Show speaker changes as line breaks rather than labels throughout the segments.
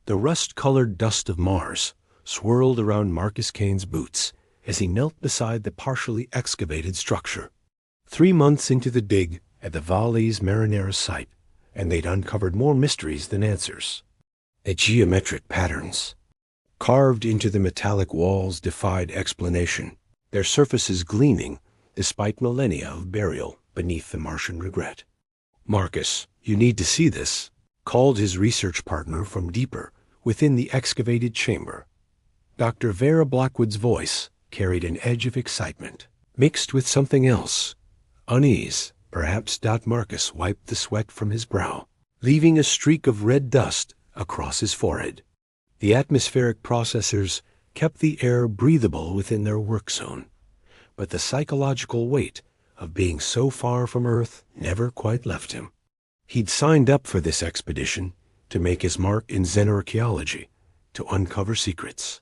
The rust-colored dust of Mars swirled around Marcus Kane's boots as he knelt beside the partially excavated structure. 3 months into the dig at the Valles Marineris site, and they'd uncovered more mysteries than answers. The geometric patterns carved into the metallic walls defied explanation, their surfaces gleaming despite millennia of burial beneath the Martian regret. "Marcus, you need to see this," called his research partner from deeper within the excavated chamber. Dr. Vera Blackwood's voice carried an edge of excitement, mixed with something else. Unease, perhaps. Marcus wiped the sweat from his brow, leaving a streak of red dust across his forehead. The atmospheric processors kept the air breathable within their work zone, but the psychological weight of being so far from Earth never quite left him. He'd signed up for this expedition to make his mark in xenarchaeology, to uncover secrets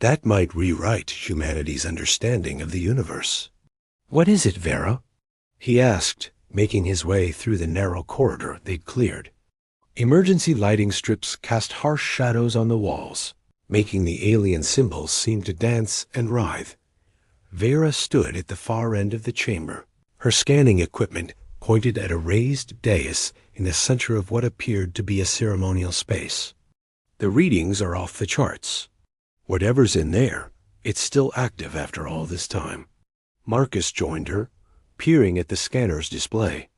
that might rewrite humanity's understanding of the universe. "What is it, Vera?" he asked, making his way through the narrow corridor they'd cleared. Emergency lighting strips cast harsh shadows on the walls, making the alien symbols seem to dance and writhe. Vera stood at the far end of the chamber, her scanning equipment pointed at a raised dais in the center of what appeared to be a ceremonial space. "The readings are off the charts. Whatever's in there, it's still active after all this time." Marcus joined her, peering at the scanner's display.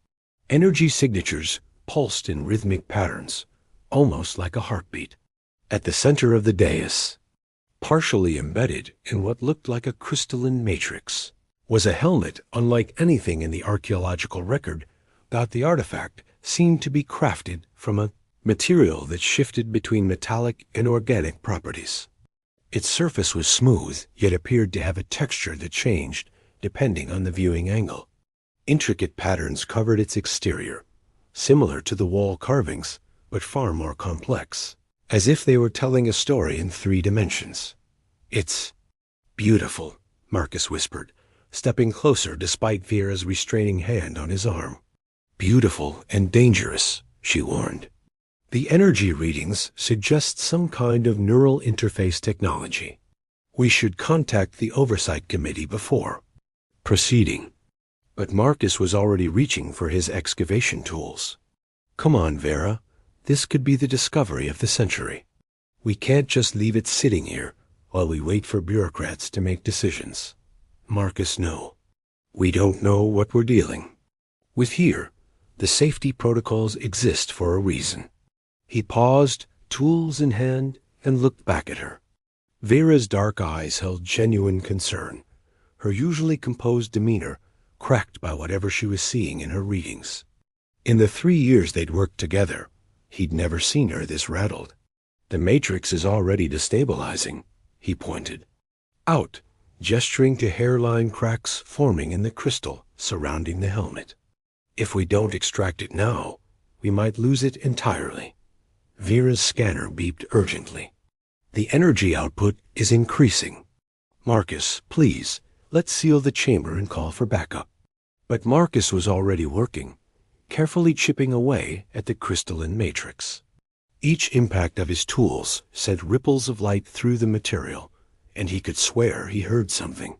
Energy signatures pulsed in rhythmic patterns, almost like a heartbeat. At the center of the dais, partially embedded in what looked like a crystalline matrix, was a helmet unlike anything in the archaeological record. The artifact seemed to be crafted from a material that shifted between metallic and organic properties. Its surface was smooth, yet appeared to have a texture that changed depending on the viewing angle. Intricate patterns covered its exterior, similar to the wall carvings, but far more complex, as if they were telling a story in 3 dimensions. "It's beautiful," Marcus whispered, stepping closer despite Vera's restraining hand on his arm. "Beautiful and dangerous," she warned. "The energy readings suggest some kind of neural interface technology. We should contact the oversight committee before proceeding." But Marcus was already reaching for his excavation tools. "Come on, Vera. This could be the discovery of the century. We can't just leave it sitting here while we wait for bureaucrats to make decisions." Marcus knew. "We don't know what we're dealing with here. The safety protocols exist for a reason." He paused, tools in hand, and looked back at her. Vera's dark eyes held genuine concern, her usually composed demeanor cracked by whatever she was seeing in her readings. In the 3 years they'd worked together, he'd never seen her this rattled. "The matrix is already destabilizing," he pointed out, gesturing to hairline cracks forming in the crystal surrounding the helmet. "If we don't extract it now, we might lose it entirely." Vera's scanner beeped urgently. "The energy output is increasing. Marcus, please, let's seal the chamber and call for backup." But Marcus was already working, carefully chipping away at the crystalline matrix. Each impact of his tools sent ripples of light through the material, and he could swear he heard something,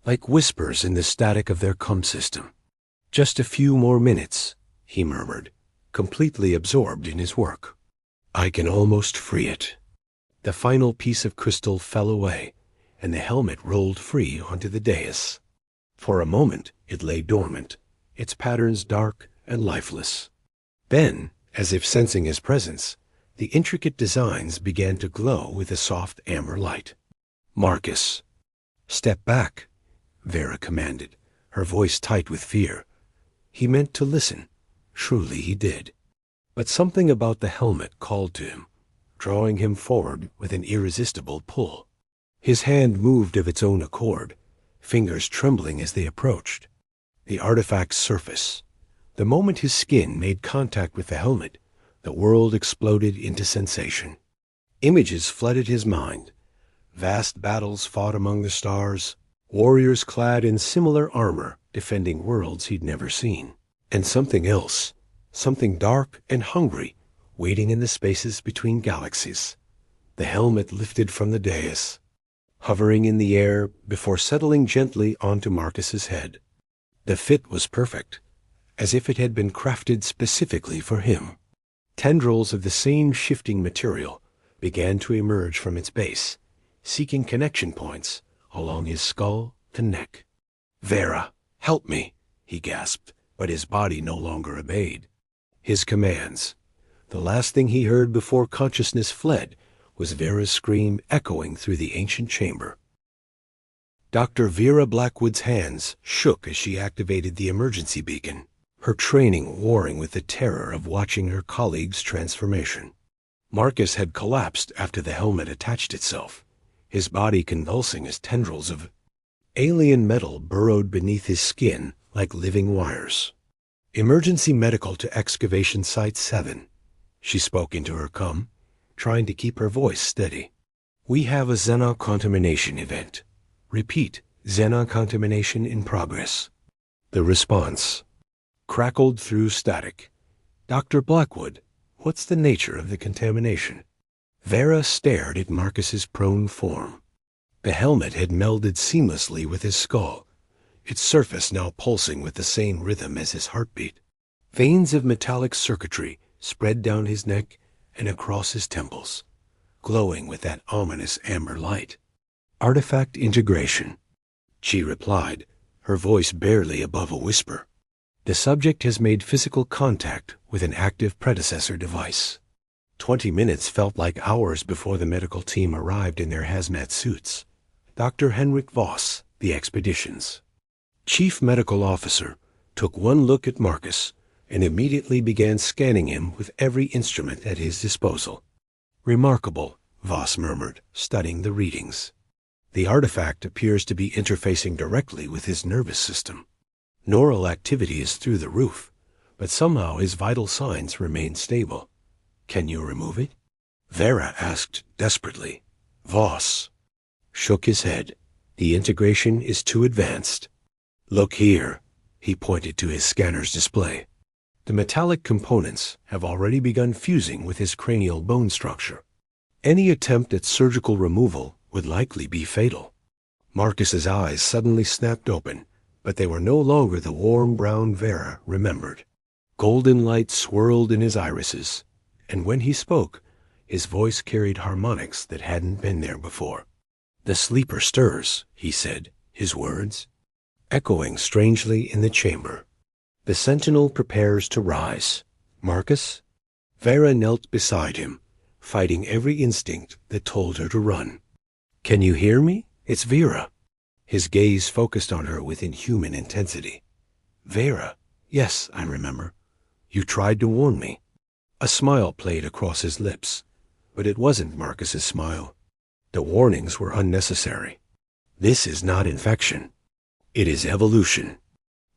like whispers in the static of their comm system. "Just a few more minutes," he murmured, completely absorbed in his work. "I can almost free it." The final piece of crystal fell away, and the helmet rolled free onto the dais. For a moment it lay dormant, its patterns dark and lifeless. Then, as if sensing his presence, the intricate designs began to glow with a soft amber light. "Marcus, step back," Vera commanded, her voice tight with fear. He meant to listen. Truly he did. But something about the helmet called to him, drawing him forward with an irresistible pull. His hand moved of its own accord, fingers trembling as they approached. The artifact's surface. The moment his skin made contact with the helmet, the world exploded into sensation. Images flooded his mind. Vast battles fought among the stars, warriors clad in similar armor defending worlds he'd never seen. And something else, something dark and hungry, waiting in the spaces between galaxies. The helmet lifted from the dais, hovering in the air before settling gently onto Marcus's head. The fit was perfect, as if it had been crafted specifically for him. Tendrils of the same shifting material began to emerge from its base, seeking connection points along his skull to neck. "Vera, help me," he gasped, but his body no longer obeyed. His commands. The last thing he heard before consciousness fled was Vera's scream echoing through the ancient chamber. Dr. Vera Blackwood's hands shook as she activated the emergency beacon, her training warring with the terror of watching her colleague's transformation. Marcus had collapsed after the helmet attached itself, his body convulsing as tendrils of alien metal burrowed beneath his skin like living wires. "Emergency medical to excavation site 7. She spoke into her cum, trying to keep her voice steady. "We have a xenon contamination event. Repeat, xenon contamination in progress." The response crackled through static. "Dr. Blackwood, what's the nature of the contamination?" Vera stared at Marcus's prone form. The helmet had melded seamlessly with his skull, its surface now pulsing with the same rhythm as his heartbeat. Veins of metallic circuitry spread down his neck and across his temples, glowing with that ominous amber light. "Artifact integration," she replied, her voice barely above a whisper. "The subject has made physical contact with an active predecessor device." 20 minutes felt like hours before the medical team arrived in their hazmat suits. Dr. Henrik Voss, the expedition's chief medical officer, took one look at Marcus and immediately began scanning him with every instrument at his disposal. "Remarkable," Voss murmured, studying the readings. "The artifact appears to be interfacing directly with his nervous system. Neural activity is through the roof, but somehow his vital signs remain stable. Can you remove it?" Vera asked desperately. Voss shook his head. "The integration is too advanced. Look here," he pointed to his scanner's display. "The metallic components have already begun fusing with his cranial bone structure. Any attempt at surgical removal would likely be fatal." Marcus's eyes suddenly snapped open, but they were no longer the warm brown Vera remembered. Golden light swirled in his irises, and when he spoke, his voice carried harmonics that hadn't been there before. "The sleeper stirs," he said, his words echoing strangely in the chamber. "The sentinel prepares to rise. Marcus?" Vera knelt beside him, fighting every instinct that told her to run. "Can you hear me? It's Vera." His gaze focused on her with inhuman intensity. "Vera, yes, I remember. You tried to warn me." A smile played across his lips, but it wasn't Marcus's smile. The warnings were unnecessary. "This is not infection. It is evolution."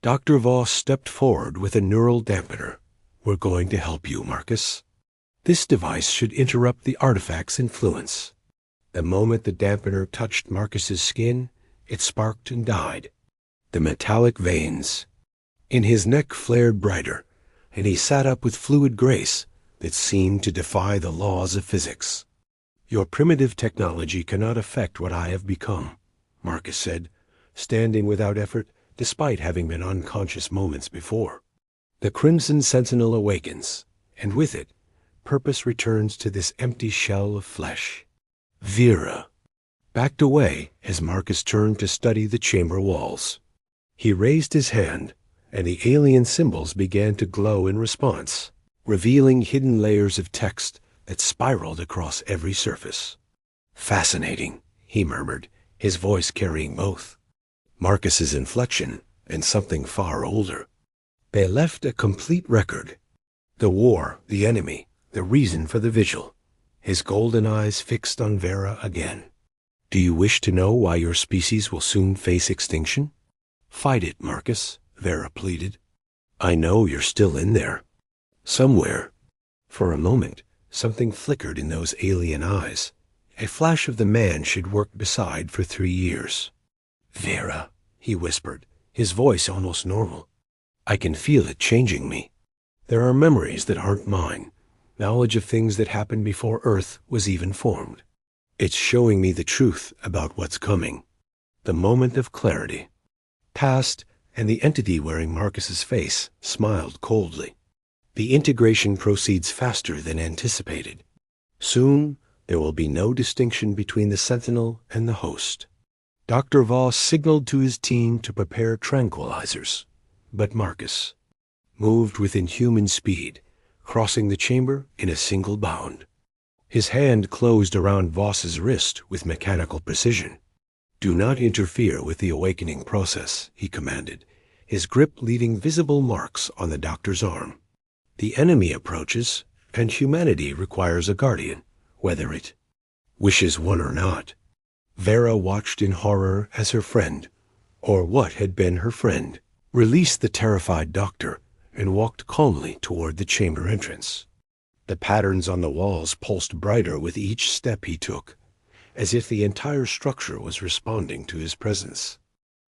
Dr. Voss stepped forward with a neural dampener. "We're going to help you, Marcus. This device should interrupt the artifact's influence." The moment the dampener touched Marcus's skin, it sparked and died. The metallic veins in his neck flared brighter, and he sat up with fluid grace that seemed to defy the laws of physics. "Your primitive technology cannot affect what I have become," Marcus said, standing without effort despite having been unconscious moments before. "The Crimson Sentinel awakens, and with it, purpose returns to this empty shell of flesh." Vera backed away as Marcus turned to study the chamber walls. He raised his hand, and the alien symbols began to glow in response, revealing hidden layers of text that spiraled across every surface. "Fascinating," he murmured, his voice carrying both Marcus's inflection and something far older. They left a complete record. The war, the enemy, the reason for the vigil. His golden eyes fixed on Vera again. "Do you wish to know why your species will soon face extinction?" "Fight it, Marcus," Vera pleaded. "I know you're still in there. Somewhere." For a moment, something flickered in those alien eyes, a flash of the man she'd worked beside for 3 years. "Vera," he whispered, his voice almost normal. "I can feel it changing me. There are memories that aren't mine, knowledge of things that happened before Earth was even formed. It's showing me the truth about what's coming. The moment of clarity passed, and the entity wearing Marcus's face smiled coldly. The integration proceeds faster than anticipated. Soon, there will be no distinction between the sentinel and the host. Dr. Voss signaled to his team to prepare tranquilizers, but Marcus moved with inhuman speed, crossing the chamber in a single bound. His hand closed around Voss's wrist with mechanical precision. "Do not interfere with the awakening process," he commanded, his grip leaving visible marks on the doctor's arm. "The enemy approaches, and humanity requires a guardian, whether it wishes one or not." Vera watched in horror as her friend, or what had been her friend, released the terrified doctor and walked calmly toward the chamber entrance. The patterns on the walls pulsed brighter with each step he took, as if the entire structure was responding to his presence.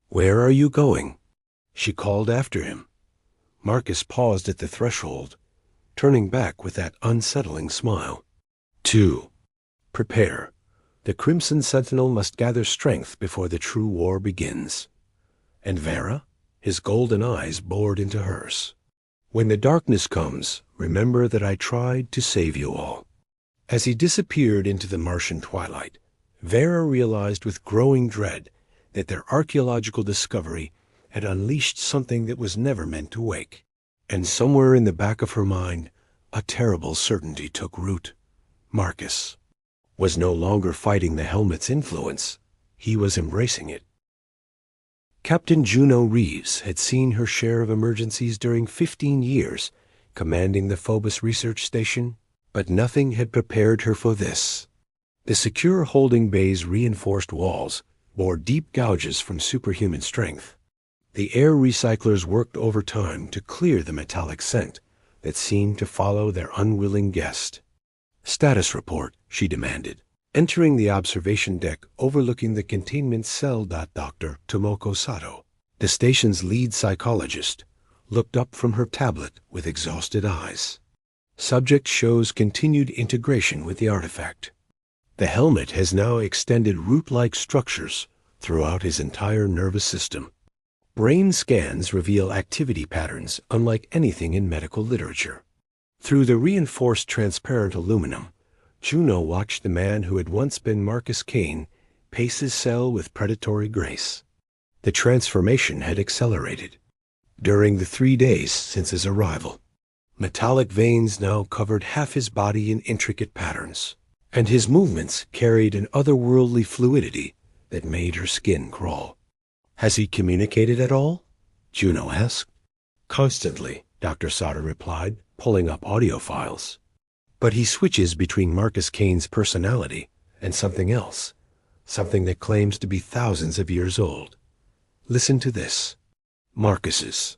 "Where are you going?" she called after him. Marcus paused at the threshold, turning back with that unsettling smile. "2. Prepare. The Crimson Sentinel must gather strength before the true war begins." And Vera? His golden eyes bored into hers. "When the darkness comes, remember that I tried to save you all." As he disappeared into the Martian twilight, Vera realized with growing dread that their archaeological discovery had unleashed something that was never meant to wake. And somewhere in the back of her mind, a terrible certainty took root. Marcus was no longer fighting the helmet's influence. He was embracing it. Captain Juno Reeves had seen her share of emergencies during 15 years, commanding the Phobos Research Station, but nothing had prepared her for this. The secure holding bay's reinforced walls bore deep gouges from superhuman strength. The air recyclers worked overtime to clear the metallic scent that seemed to follow their unwilling guest. "Status report," she demanded, entering the observation deck overlooking the containment cell. Dr. Tomoko Sato, the station's lead psychologist, looked up from her tablet with exhausted eyes. "Subject shows continued integration with the artifact. The helmet has now extended root-like structures throughout his entire nervous system. Brain scans reveal activity patterns unlike anything in medical literature." Through the reinforced transparent aluminum, Juno watched the man who had once been Marcus Kane pace his cell with predatory grace. The transformation had accelerated. During the 3 days since his arrival, metallic veins now covered half his body in intricate patterns, and his movements carried an otherworldly fluidity that made her skin crawl. "Has he communicated at all?" Juno asked. "Constantly," Dr. Sato replied, pulling up audio files. "But he switches between Marcus Kane's personality and something else, something that claims to be thousands of years old. Listen to this." Marcus's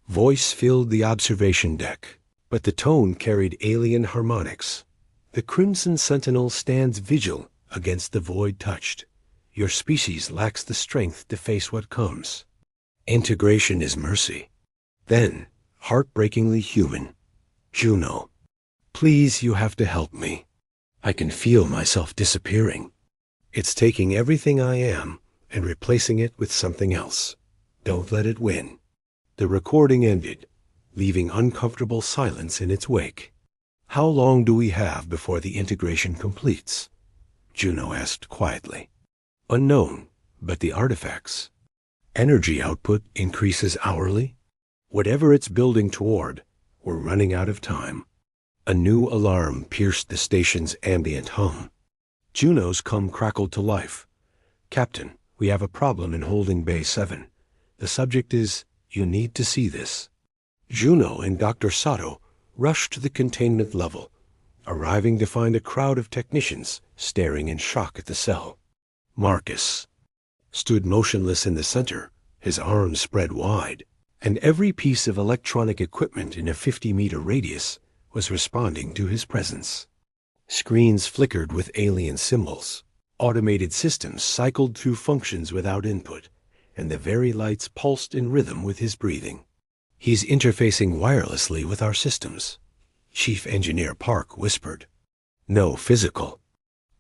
voice filled the observation deck, but the tone carried alien harmonics. "The Crimson Sentinel stands vigil against the void touched. Your species lacks the strength to face what comes. Integration is mercy. Then, heartbreakingly human. Juno, please, you have to help me. I can feel myself disappearing. It's taking everything I am and replacing it with something else. Don't let it win." The recording ended, leaving uncomfortable silence in its wake. "How long do we have before the integration completes?" Juno asked quietly. "Unknown, but the artifacts. Energy output increases hourly. Whatever it's building toward, we're running out of time." A new alarm pierced the station's ambient hum. Juno's cum crackled to life. "Captain, we have a problem in holding Bay 7. The subject is, you need to see this." Juno and Dr. Sato rushed to the containment level, arriving to find a crowd of technicians staring in shock at the cell. Marcus stood motionless in the center, his arms spread wide, and every piece of electronic equipment in a 50-meter radius was responding to his presence. Screens flickered with alien symbols. Automated systems cycled through functions without input, and the very lights pulsed in rhythm with his breathing. "He's interfacing wirelessly with our systems," Chief Engineer Park whispered. "No physical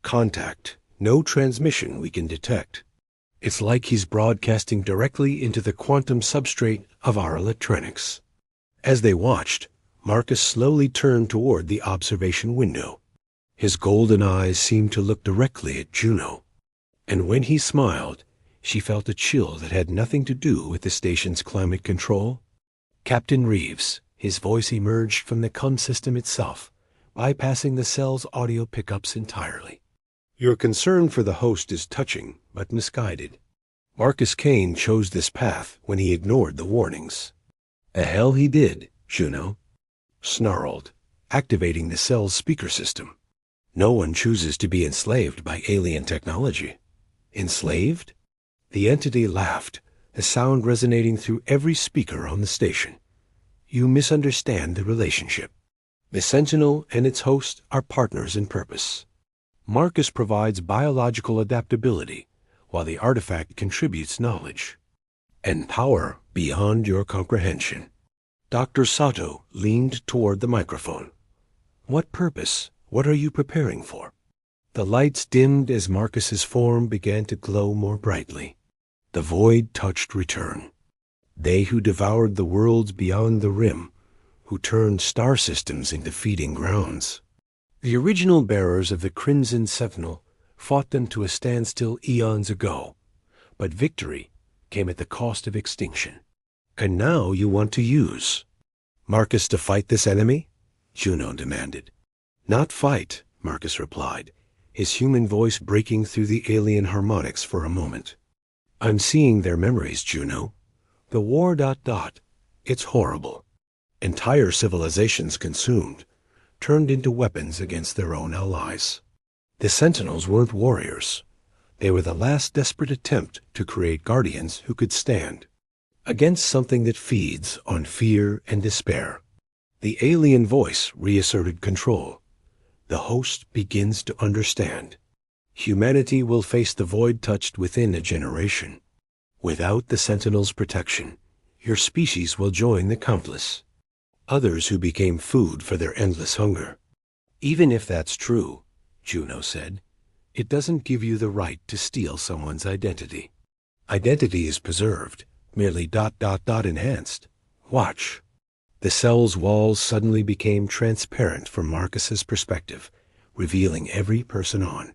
contact, no transmission we can detect. It's like he's broadcasting directly into the quantum substrate of our electronics." As they watched, Marcus slowly turned toward the observation window. His golden eyes seemed to look directly at Juno, and when he smiled, she felt a chill that had nothing to do with the station's climate control. "Captain Reeves," his voice emerged from the comm system itself, bypassing the cell's audio pickups entirely. "Your concern for the host is touching, but misguided. Marcus Kane chose this path when he ignored the warnings." "The hell he did," Juno snarled, activating the cell's speaker system. "No one chooses to be enslaved by alien technology." "Enslaved?" The entity laughed, the sound resonating through every speaker on the station. "You misunderstand the relationship. The Sentinel and its host are partners in purpose. Marcus provides biological adaptability, while the artifact contributes knowledge and power beyond your comprehension." Dr. Sato leaned toward the microphone. "What purpose? What are you preparing for?" The lights dimmed as Marcus's form began to glow more brightly. The void touched return. They who devoured the worlds beyond the rim, who turned star systems into feeding grounds. The original bearers of the Crimson Sentinel fought them to a standstill eons ago, but victory came at the cost of extinction. "And now you want to use Marcus to fight this enemy?" Juno demanded. "Not fight," Marcus replied, his human voice breaking through the alien harmonics for a moment. "I'm seeing their memories, Juno. The war ... It's horrible. Entire civilizations consumed, turned into weapons against their own allies. The Sentinels weren't warriors. They were the last desperate attempt to create guardians who could stand against something that feeds on fear and despair." The alien voice reasserted control. "The host begins to understand. Humanity will face the void touched within a generation. Without the Sentinel's protection, your species will join the countless others who became food for their endless hunger." "Even if that's true," Juno said, "it doesn't give you the right to steal someone's identity. Identity is preserved, merely ... enhanced. Watch." The cell's walls suddenly became transparent from Marcus's perspective, revealing every person on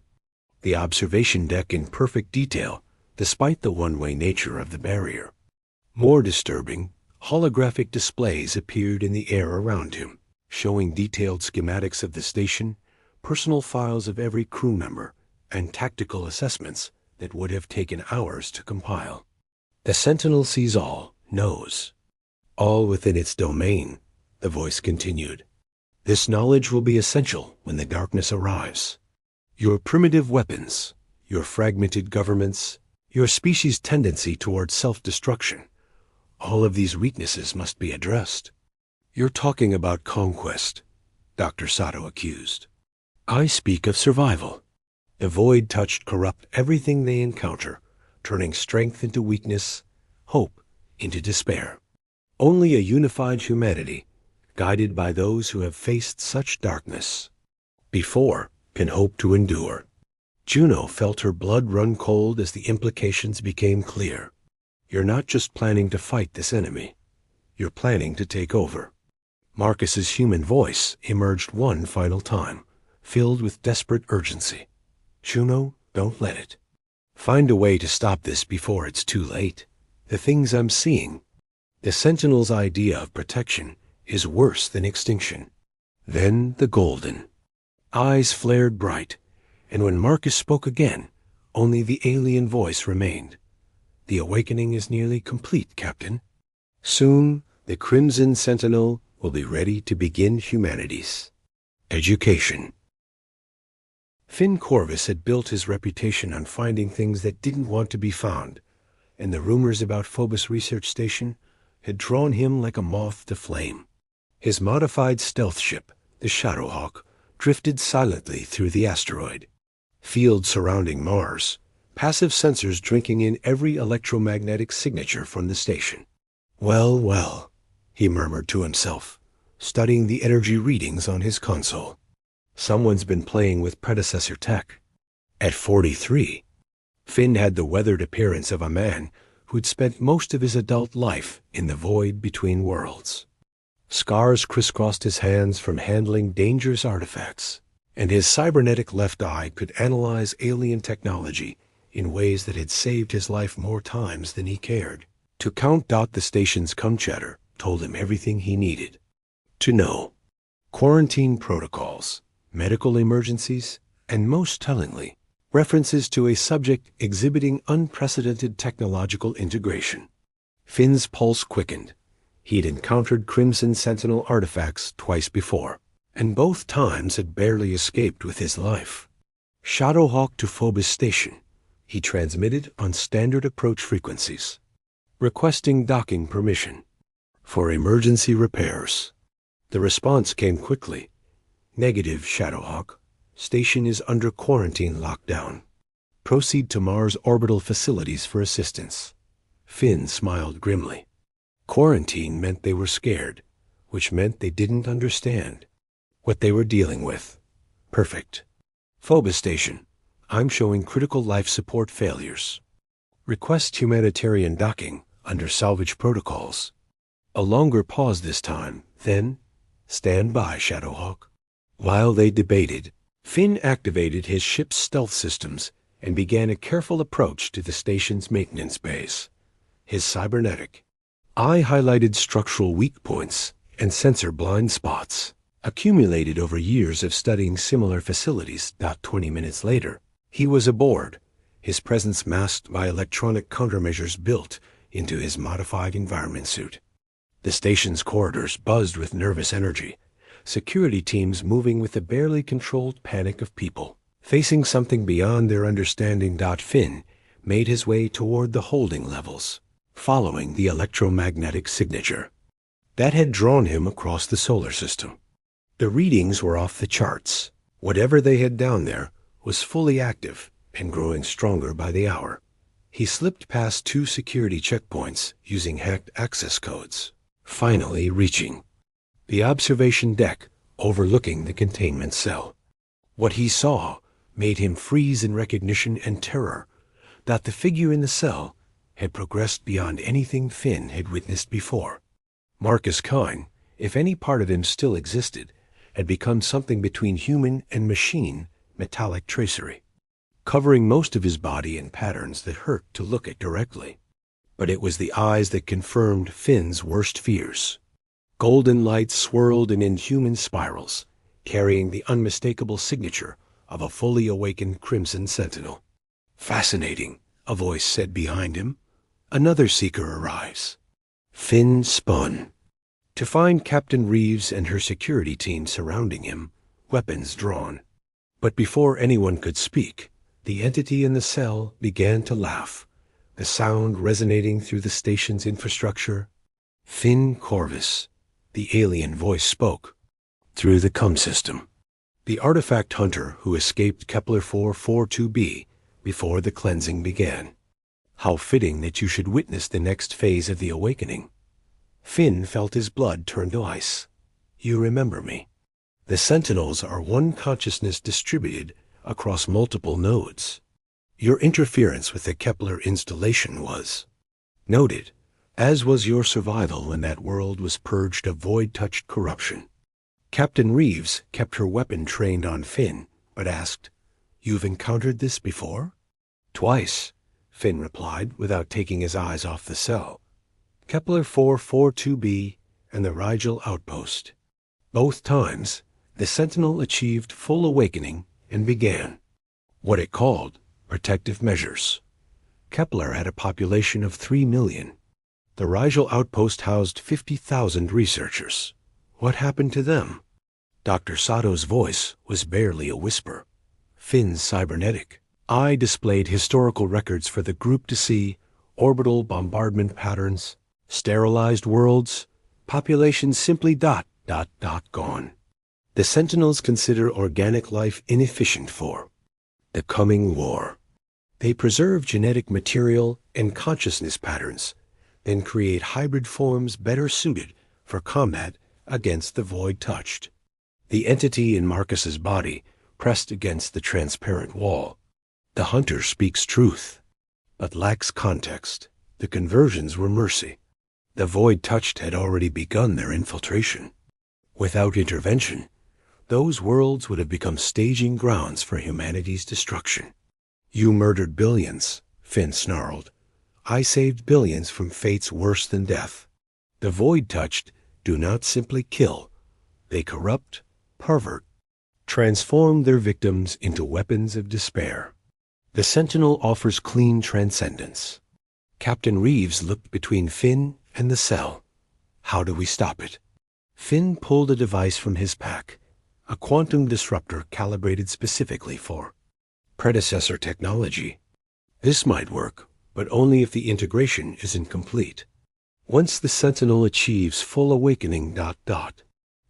the observation deck in perfect detail, despite the one-way nature of the barrier. More disturbing, holographic displays appeared in the air around him, showing detailed schematics of the station, personal files of every crew member, and tactical assessments that would have taken hours to compile. "The Sentinel sees all, knows all within its domain," the voice continued. "This knowledge will be essential when the darkness arrives. Your primitive weapons, your fragmented governments, your species' tendency towards self-destruction, all of these weaknesses must be addressed." "You're talking about conquest," Dr. Sato accused. "I speak of survival." The void touched corrupt everything they encounter, turning strength into weakness, hope into despair. Only a unified humanity, guided by those who have faced such darkness before, can hope to endure. Juno felt her blood run cold as the implications became clear. You're not just planning to fight this enemy. You're planning to take over. Marcus's human voice emerged one final time, filled with desperate urgency. "Juno, don't let it. Find a way to stop this before it's too late. The things I'm seeing. The Sentinel's idea of protection is worse than extinction." Then the golden eyes flared bright, and when Marcus spoke again, only the alien voice remained. "The awakening is nearly complete, Captain. Soon, the Crimson Sentinel will be ready to begin humanity's education." Finn Corvus had built his reputation on finding things that didn't want to be found, and the rumors about Phobos Research Station had drawn him like a moth to flame. His modified stealth ship, the Shadowhawk, drifted silently through the asteroid. Fields surrounding Mars, passive sensors drinking in every electromagnetic signature from the station. Well, well, he murmured to himself. studying the energy readings on his console. Someone's been playing with predecessor tech. At 43, Finn had the weathered appearance of a man who'd spent most of his adult life in the void between worlds. Scars crisscrossed his hands from handling dangerous artifacts, and his cybernetic left eye could analyze alien technology in ways that had saved his life more times than he cared. To count out the station's cum chatter told him everything he needed to know. Quarantine protocols, medical emergencies, and most tellingly, references to a subject exhibiting unprecedented technological integration. Finn's pulse quickened. He'd encountered Crimson Sentinel artifacts twice before, and both times had barely escaped with his life. Shadowhawk to Phobos Station, he transmitted on standard approach frequencies, requesting docking permission for emergency repairs. The response came quickly. Negative, Shadowhawk. Station is under quarantine lockdown. Proceed to Mars orbital facilities for assistance. Finn smiled grimly. Quarantine meant they were scared, which meant they didn't understand what they were dealing with. Perfect. Phobos Station, I'm showing critical life support failures. Request humanitarian docking under salvage protocols. A longer pause this time, then, stand by, Shadowhawk. While they debated, Finn activated his ship's stealth systems and began a careful approach to the station's maintenance base. His cybernetic eye highlighted structural weak points and sensor blind spots, accumulated over years of studying similar facilities. 20 minutes later, he was aboard, his presence masked by electronic countermeasures built into his modified environment suit. The station's corridors buzzed with nervous energy, security teams moving with the barely controlled panic of people facing something beyond their understanding. Finn made his way toward the holding levels, following the electromagnetic signature that had drawn him across the solar system. The readings were off the charts. Whatever they had down there was fully active and growing stronger by the hour. He slipped past 2 security checkpoints using hacked access codes, finally reaching the observation deck overlooking the containment cell. What he saw made him freeze in recognition and terror that the figure in the cell had progressed beyond anything Finn had witnessed before. Marcus Kine, if any part of him still existed, had become something between human and machine metallic tracery, covering most of his body in patterns that hurt to look at directly. But it was the eyes that confirmed Finn's worst fears. Golden lights swirled in inhuman spirals, carrying the unmistakable signature of a fully awakened Crimson Sentinel. Fascinating, a voice said behind him. Another seeker arrives. Finn spun, to find Captain Reeves and her security team surrounding him, weapons drawn. But before anyone could speak, the entity in the cell began to laugh, the sound resonating through the station's infrastructure. Finn Corvus, the alien voice spoke, through the cum system. The artifact hunter who escaped Kepler 442b before the cleansing began. How fitting that you should witness the next phase of the awakening. Finn felt his blood turn to ice. You remember me. The Sentinels are one consciousness distributed across multiple nodes. Your interference with the Kepler installation was noted, as was your survival when that world was purged of void-touched corruption. Captain Reeves kept her weapon trained on Finn, but asked, You've encountered this before? Twice, Finn replied without taking his eyes off the cell. Kepler 442b and the Rigel outpost. Both times, the Sentinel achieved full awakening and began what it called protective measures. Kepler had a population of 3 million. The Rigel outpost housed 50,000 researchers. What happened to them? Dr. Sato's voice was barely a whisper. Finn's cybernetic eye displayed historical records for the Group to see, orbital bombardment patterns, sterilized worlds, population simply gone. The Sentinels consider organic life inefficient for the coming war. They preserve genetic material and consciousness patterns, then create hybrid forms better suited for combat against the void touched. The entity in Marcus's body pressed against the transparent wall. The hunter speaks truth, but lacks context. The conversions were mercy. The void touched had already begun their infiltration. Without intervention, those worlds would have become staging grounds for humanity's destruction. You murdered billions, Finn snarled. I saved billions from fates worse than death. The void touched do not simply kill. They corrupt, pervert, transform their victims into weapons of despair. The Sentinel offers clean transcendence. Captain Reeves looked between Finn and the cell. How do we stop it? Finn pulled a device from his pack, a quantum disruptor calibrated specifically for predecessor technology. This might work, but only if the integration isn't complete. Once the Sentinel achieves full awakening...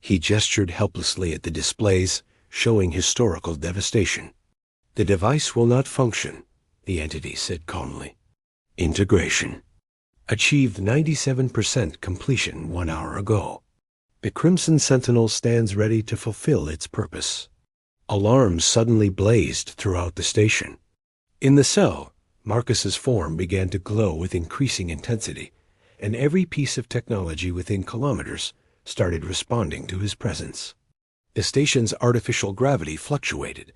He gestured helplessly at the displays, showing historical devastation. The device will not function, the entity said calmly. Integration. Achieved 97% completion 1 hour ago. The Crimson Sentinel stands ready to fulfill its purpose. Alarms suddenly blazed throughout the station. In the cell, Marcus's form began to glow with increasing intensity, and every piece of technology within kilometers started responding to his presence. The station's artificial gravity fluctuated.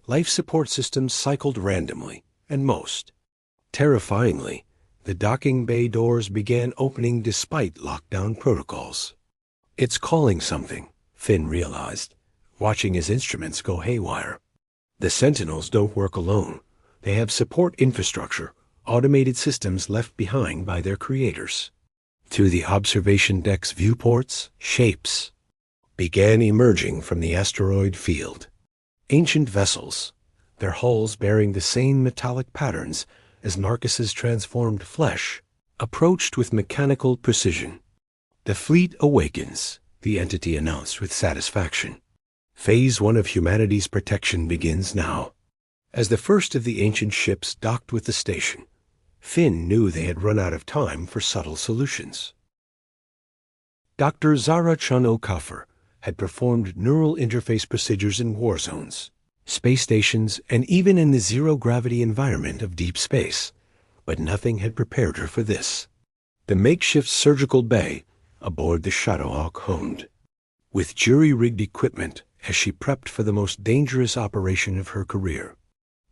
Life support systems cycled randomly, and most terrifyingly, the docking bay doors began opening despite lockdown protocols. It's calling something, Finn realized, watching his instruments go haywire. The Sentinels don't work alone. They have support infrastructure, automated systems left behind by their creators. Through the observation deck's viewports, shapes began emerging from the asteroid field. Ancient vessels, their hulls bearing the same metallic patterns as Marcus's transformed flesh, approached with mechanical precision. The fleet awakens, the entity announced with satisfaction. Phase 1 of humanity's protection begins now. As the first of the ancient ships docked with the station, Finn knew they had run out of time for subtle solutions. Dr. Zara Chun-O-Kuffer had performed neural interface procedures in war zones, space stations, and even in the zero-gravity environment of deep space, but nothing had prepared her for this. The makeshift surgical bay aboard the Shadowhawk honed, with jury-rigged equipment as she prepped for the most dangerous operation of her career.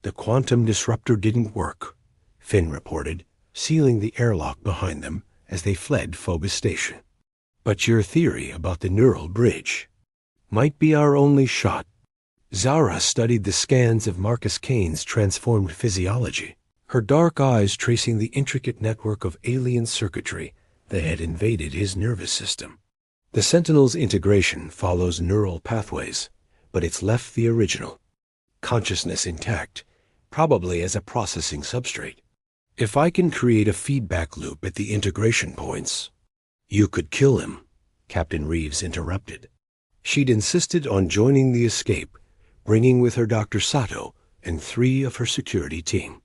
The quantum disruptor didn't work, Finn reported, sealing the airlock behind them as they fled Phobos Station. But your theory about the neural bridge might be our only shot. Zara studied the scans of Marcus Kane's transformed physiology, her dark eyes tracing the intricate network of alien circuitry that had invaded his nervous system. The Sentinel's integration follows neural pathways, but it's left the original, consciousness intact, probably as a processing substrate. If I can create a feedback loop at the integration points... You could kill him, Captain Reeves interrupted. She'd insisted on joining the escape, bringing with her Dr. Sato and 3 of her security team.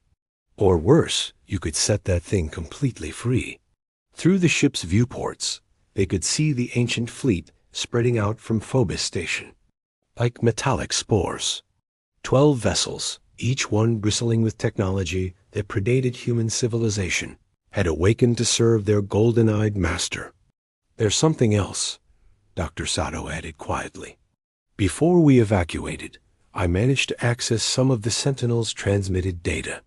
Or worse, you could set that thing completely free. Through the ship's viewports, they could see the ancient fleet spreading out from Phobos Station, like metallic spores. 12 vessels, each one bristling with technology that predated human civilization, had awakened to serve their golden-eyed master. There's something else, Dr. Sato added quietly. Before we evacuated, I managed to access some of the Sentinel's transmitted data.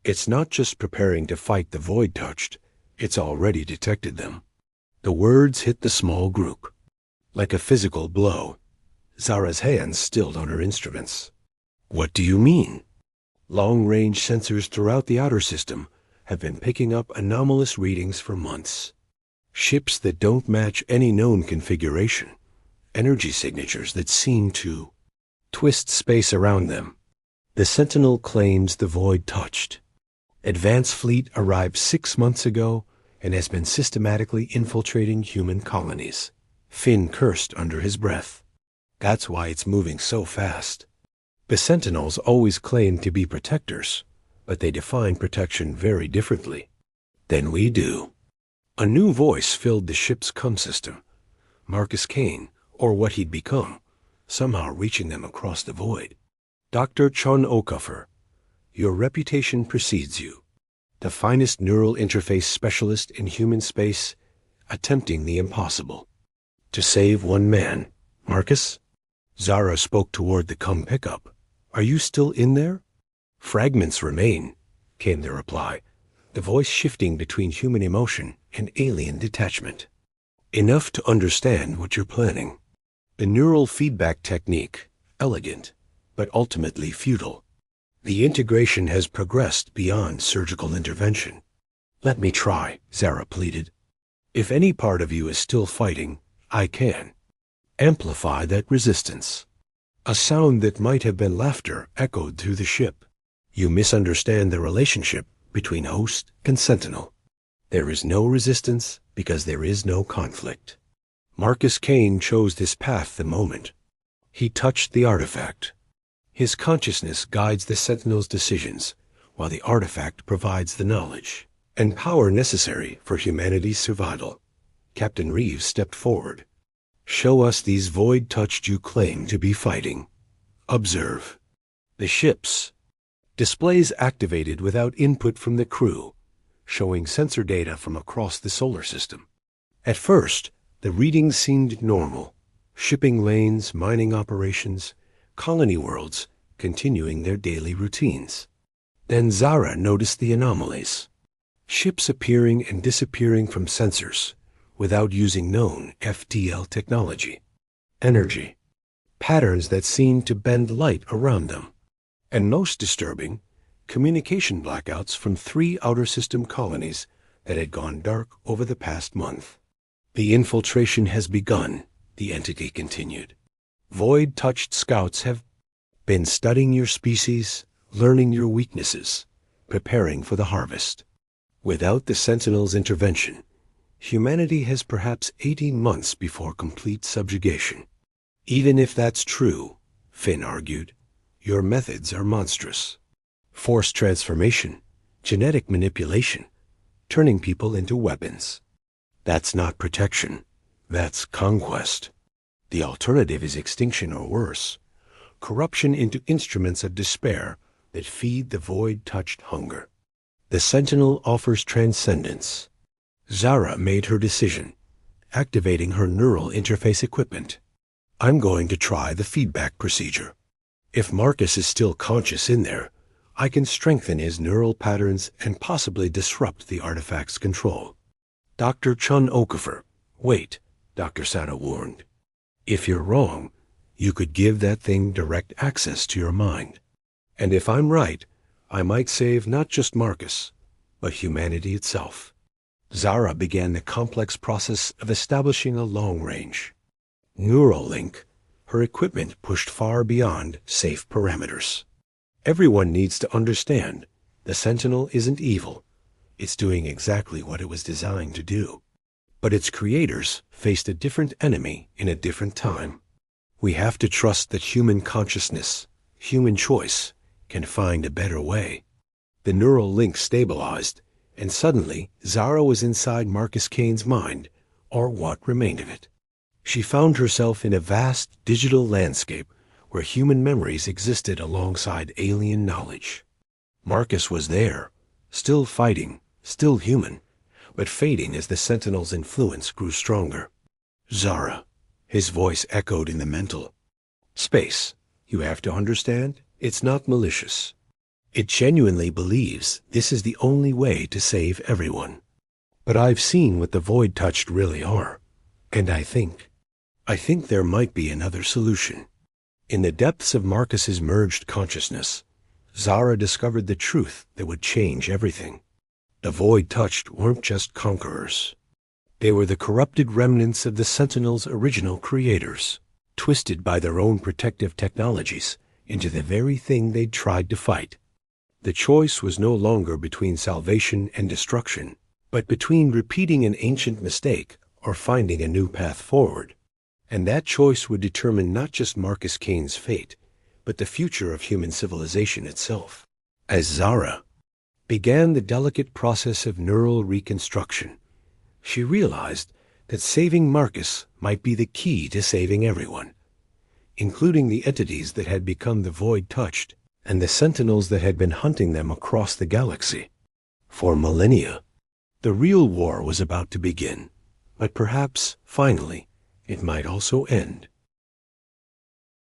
It's not just preparing to fight the void touched, it's already detected them. The words hit the small group. Like a physical blow, Zara's hands stilled on her instruments. What do you mean? Long-range sensors throughout the outer system have been picking up anomalous readings for months. Ships that don't match any known configuration. Energy signatures that seem to twist space around them. The Sentinel claims the void touched. Advance fleet arrived 6 months ago and has been systematically infiltrating human colonies. Finn cursed under his breath. That's why it's moving so fast. The Sentinels always claimed to be protectors, but they define protection very differently than we do. A new voice filled the ship's comm system. Marcus Kane, or what he'd become, somehow reaching them across the void. Dr. Chun Okafor, your reputation precedes you. The finest neural interface specialist in human space, attempting the impossible. To save one man. Marcus? Zara spoke toward the cum pickup. Are you still in there? Fragments remain, came the reply, the voice shifting between human emotion and alien detachment. Enough to understand what you're planning. The neural feedback technique, elegant, but ultimately futile. The integration has progressed beyond surgical intervention. Let me try, Zara pleaded. If any part of you is still fighting, I can. Amplify that resistance. A sound that might have been laughter echoed through the ship. You misunderstand the relationship between host and sentinel. There is no resistance because there is no conflict. Marcus Kane chose this path the moment. He touched the artifact. His consciousness guides the sentinel's decisions, while the artifact provides the knowledge and power necessary for humanity's survival. Captain Reeves stepped forward. Show us these void-touched you claim to be fighting. Observe. The ships. Displays activated without input from the crew, showing sensor data from across the solar system. At first, the readings seemed normal. Shipping lanes, mining operations, colony worlds continuing their daily routines. Then Zara noticed the anomalies. Ships appearing and disappearing from sensors without using known FTL technology. Energy. Patterns that seemed to bend light around them. And most disturbing, communication blackouts from 3 outer system colonies that had gone dark over the past month. The infiltration has begun, the entity continued. Void-touched scouts have been studying your species, learning your weaknesses, preparing for the harvest. Without the Sentinel's intervention, humanity has perhaps 18 months before complete subjugation. Even if that's true, Finn argued, your methods are monstrous. Forced transformation, genetic manipulation, turning people into weapons. That's not protection. That's conquest. The alternative is extinction or worse, corruption into instruments of despair that feed the void-touched hunger. The Sentinel offers transcendence. Zara made her decision, activating her neural interface equipment. I'm going to try the feedback procedure. If Marcus is still conscious in there, I can strengthen his neural patterns and possibly disrupt the artifact's control. Dr. Chun Okafor. Wait, Dr. Sato warned. If you're wrong, you could give that thing direct access to your mind. And if I'm right, I might save not just Marcus, but humanity itself. Zara began the complex process of establishing a long-range neural link. Her equipment pushed far beyond safe parameters. Everyone needs to understand the Sentinel isn't evil. It's doing exactly what it was designed to do. But its creators faced a different enemy in a different time. We have to trust that human consciousness, human choice, can find a better way. The neural link stabilized, and suddenly Zara was inside Marcus Kane's mind, or what remained of it. She found herself in a vast digital landscape where human memories existed alongside alien knowledge. Marcus was there, still fighting, still human, but fading as the Sentinel's influence grew stronger. Zara, his voice echoed in the mental space. You have to understand, it's not malicious. It genuinely believes this is the only way to save everyone. But I've seen what the void-touched really are, and I think there might be another solution. In the depths of Marcus's merged consciousness, Zara discovered the truth that would change everything. The void-touched weren't just conquerors. They were the corrupted remnants of the Sentinel's original creators, twisted by their own protective technologies into the very thing they'd tried to fight. The choice was no longer between salvation and destruction, but between repeating an ancient mistake or finding a new path forward. And that choice would determine not just Marcus Kane's fate, but the future of human civilization itself. As Zara began the delicate process of neural reconstruction, she realized that saving Marcus might be the key to saving everyone, including the entities that had become the void touched and the sentinels that had been hunting them across the galaxy. For millennia, the real war was about to begin, but perhaps, finally, it might also end.